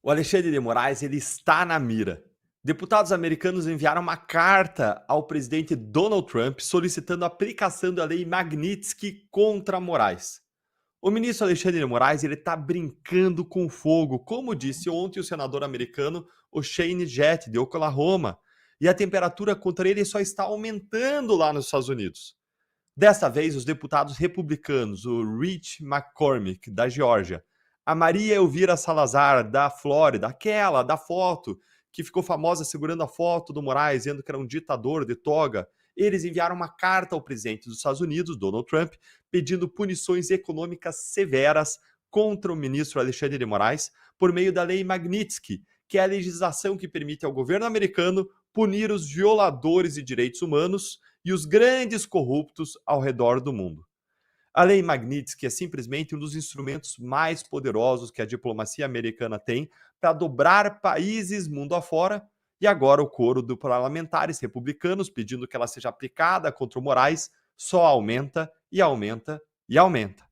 O Alexandre de Moraes ele está na mira. Deputados americanos enviaram uma carta ao presidente Donald Trump solicitando a aplicação da lei Magnitsky contra Moraes. O ministro Alexandre de Moraes ele está brincando com fogo, como disse ontem o senador americano o Shane Jett, de Oklahoma, e a temperatura contra ele só está aumentando lá nos Estados Unidos. Desta vez, os deputados republicanos, o Rich McCormick, da Geórgia, a Maria Elvira Salazar, da Flórida, aquela da foto, que ficou famosa segurando a foto do Moraes, dizendo que era um ditador de toga, eles enviaram uma carta ao presidente dos Estados Unidos, Donald Trump, pedindo punições econômicas severas contra o ministro Alexandre de Moraes por meio da lei Magnitsky, que é a legislação que permite ao governo americano punir os violadores de direitos humanos e os grandes corruptos ao redor do mundo. A lei Magnitsky é simplesmente um dos instrumentos mais poderosos que a diplomacia americana tem para dobrar países mundo afora, e agora o coro de parlamentares republicanos pedindo que ela seja aplicada contra o Moraes só aumenta e aumenta e aumenta.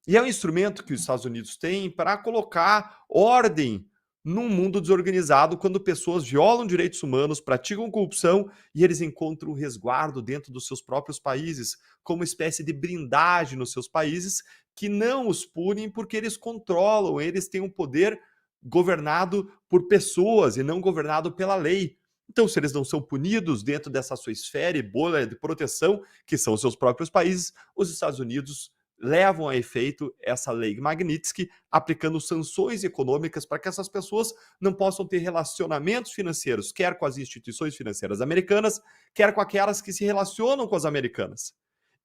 E é um instrumento que os Estados Unidos têm para colocar ordem num mundo desorganizado, quando pessoas violam direitos humanos, praticam corrupção e eles encontram resguardo dentro dos seus próprios países, como uma espécie de blindagem nos seus países, que não os punem porque eles controlam, eles têm um poder governado por pessoas e não governado pela lei. Então, se eles não são punidos dentro dessa sua esfera e bolha de proteção, que são os seus próprios países, os Estados Unidos levam a efeito essa lei Magnitsky, aplicando sanções econômicas para que essas pessoas não possam ter relacionamentos financeiros, quer com as instituições financeiras americanas, quer com aquelas que se relacionam com as americanas.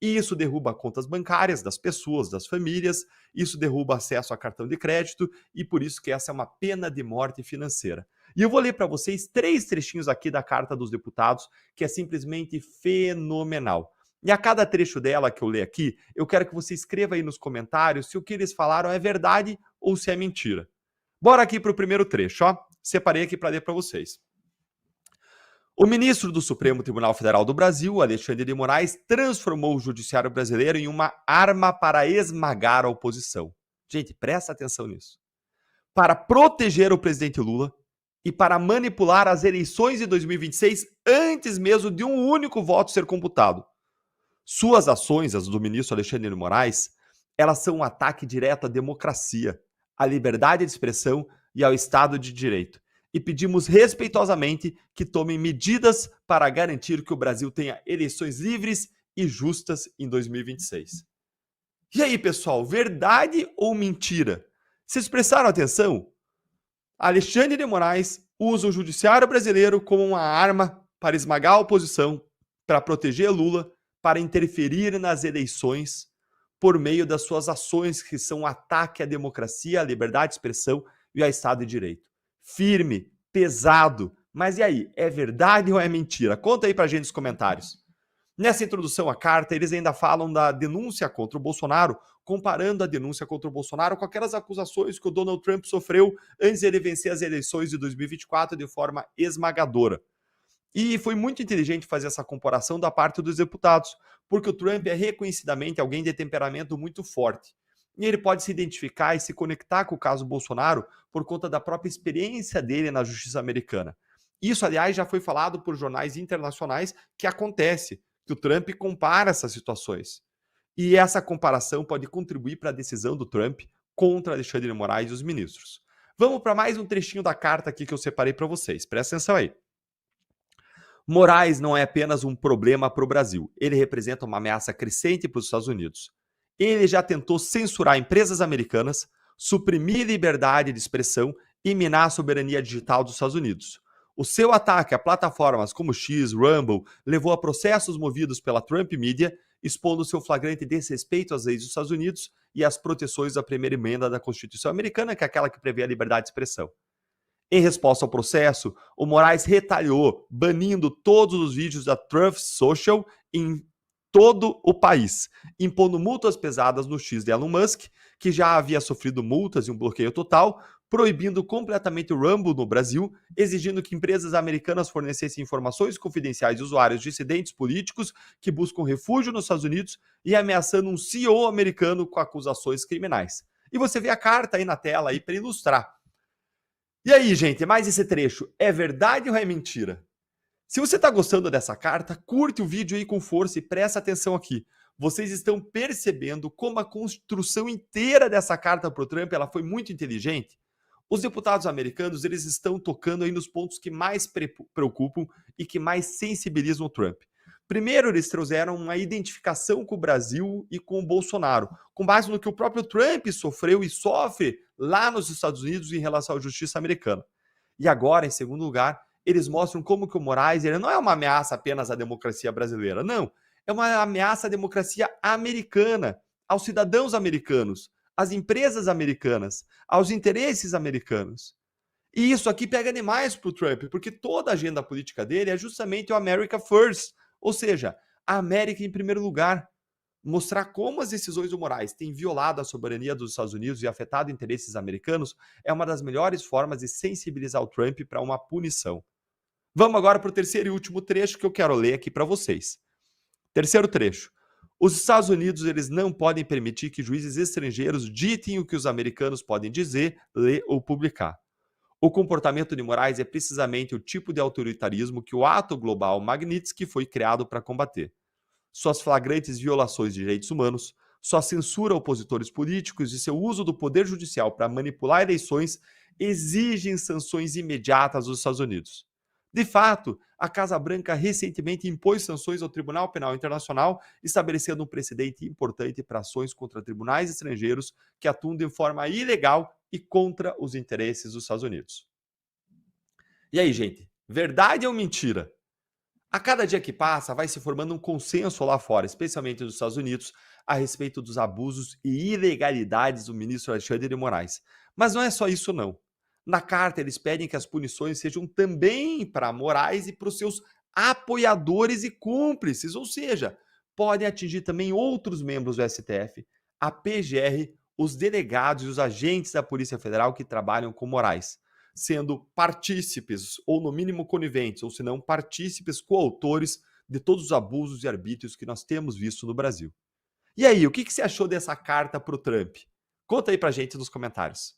E isso derruba contas bancárias das pessoas, das famílias, isso derruba acesso a cartão de crédito, e por isso que essa é uma pena de morte financeira. E eu vou ler para vocês 3 trechinhos aqui da Carta dos Deputados, que é simplesmente fenomenal. E a cada trecho dela que eu ler aqui, eu quero que você escreva aí nos comentários se o que eles falaram é verdade ou se é mentira. Bora aqui para o primeiro trecho, ó. Separei aqui para ler para vocês. O ministro do Supremo Tribunal Federal do Brasil, Alexandre de Moraes, transformou o judiciário brasileiro em uma arma para esmagar a oposição. Gente, presta atenção nisso. Para proteger o presidente Lula e para manipular as eleições de 2026 antes mesmo de um único voto ser computado. Suas ações, as do ministro Alexandre de Moraes, elas são um ataque direto à democracia, à liberdade de expressão e ao Estado de Direito. E pedimos respeitosamente que tomem medidas para garantir que o Brasil tenha eleições livres e justas em 2026. E aí, pessoal, verdade ou mentira? Vocês prestaram atenção? Alexandre de Moraes usa o judiciário brasileiro como uma arma para esmagar a oposição, para proteger Lula, para interferir nas eleições por meio das suas ações que são um ataque à democracia, à liberdade de expressão e ao Estado de Direito. Firme, pesado, mas e aí, é verdade ou é mentira? Conta aí pra gente nos comentários. Nessa introdução à carta, eles ainda falam da denúncia contra o Bolsonaro, comparando a denúncia contra o Bolsonaro com aquelas acusações que o Donald Trump sofreu antes de ele vencer as eleições de 2024 de forma esmagadora. E foi muito inteligente fazer essa comparação da parte dos deputados, porque o Trump é reconhecidamente alguém de temperamento muito forte. E ele pode se identificar e se conectar com o caso Bolsonaro por conta da própria experiência dele na justiça americana. Isso, aliás, já foi falado por jornais internacionais que acontece, que o Trump compara essas situações. E essa comparação pode contribuir para a decisão do Trump contra Alexandre de Moraes e os ministros. Vamos para mais um trechinho da carta aqui que eu separei para vocês. Presta atenção aí. Moraes não é apenas um problema para o Brasil, ele representa uma ameaça crescente para os Estados Unidos. Ele já tentou censurar empresas americanas, suprimir liberdade de expressão e minar a soberania digital dos Estados Unidos. O seu ataque a plataformas como X, Rumble, levou a processos movidos pela Trump Media, expondo seu flagrante desrespeito às leis dos Estados Unidos e às proteções da primeira emenda da Constituição americana, que é aquela que prevê a liberdade de expressão. Em resposta ao processo, o Moraes retaliou, banindo todos os vídeos da Truth Social em todo o país, impondo multas pesadas no X de Elon Musk, que já havia sofrido multas e um bloqueio total, proibindo completamente o Rumble no Brasil, exigindo que empresas americanas fornecessem informações confidenciais de usuários dissidentes políticos que buscam refúgio nos Estados Unidos e ameaçando um CEO americano com acusações criminais. E você vê a carta aí na tela aí para ilustrar. E aí, gente, mais esse trecho é verdade ou é mentira? Se você está gostando dessa carta, curte o vídeo aí com força e presta atenção aqui. Vocês estão percebendo como a construção inteira dessa carta para o Trump ela foi muito inteligente? Os deputados americanos eles estão tocando aí nos pontos que mais preocupam e que mais sensibilizam o Trump. Primeiro, eles trouxeram uma identificação com o Brasil e com o Bolsonaro, com base no que o próprio Trump sofreu e sofre lá nos Estados Unidos em relação à justiça americana. E agora, em segundo lugar, eles mostram como que o Moraes ele não é uma ameaça apenas à democracia brasileira, não. É uma ameaça à democracia americana, aos cidadãos americanos, às empresas americanas, aos interesses americanos. E isso aqui pega demais para o Trump, porque toda a agenda política dele é justamente o America First, ou seja, a América em primeiro lugar. Mostrar como as decisões do Moraes têm violado a soberania dos Estados Unidos e afetado interesses americanos é uma das melhores formas de sensibilizar o Trump para uma punição. Vamos agora para o terceiro e último trecho que eu quero ler aqui para vocês. Terceiro trecho. Os Estados Unidos eles não podem permitir que juízes estrangeiros ditem o que os americanos podem dizer, ler ou publicar. O comportamento de Moraes é precisamente o tipo de autoritarismo que o ato global Magnitsky foi criado para combater. Suas flagrantes violações de direitos humanos, sua censura a opositores políticos e seu uso do poder judicial para manipular eleições exigem sanções imediatas dos Estados Unidos. De fato, a Casa Branca recentemente impôs sanções ao Tribunal Penal Internacional, estabelecendo um precedente importante para ações contra tribunais estrangeiros que atuam de forma ilegal e contra os interesses dos Estados Unidos. E aí, gente, verdade ou mentira? A cada dia que passa, vai se formando um consenso lá fora, especialmente nos Estados Unidos, a respeito dos abusos e ilegalidades do ministro Alexandre de Moraes. Mas não é só isso, não. Na carta, eles pedem que as punições sejam também para Moraes e para os seus apoiadores e cúmplices, ou seja, podem atingir também outros membros do STF, a PGR, os delegados e os agentes da Polícia Federal que trabalham com Moraes, sendo partícipes, ou no mínimo coniventes, ou se não partícipes, coautores de todos os abusos e arbítrios que nós temos visto no Brasil. E aí, o que você achou dessa carta para o Trump? Conta aí pra gente nos comentários.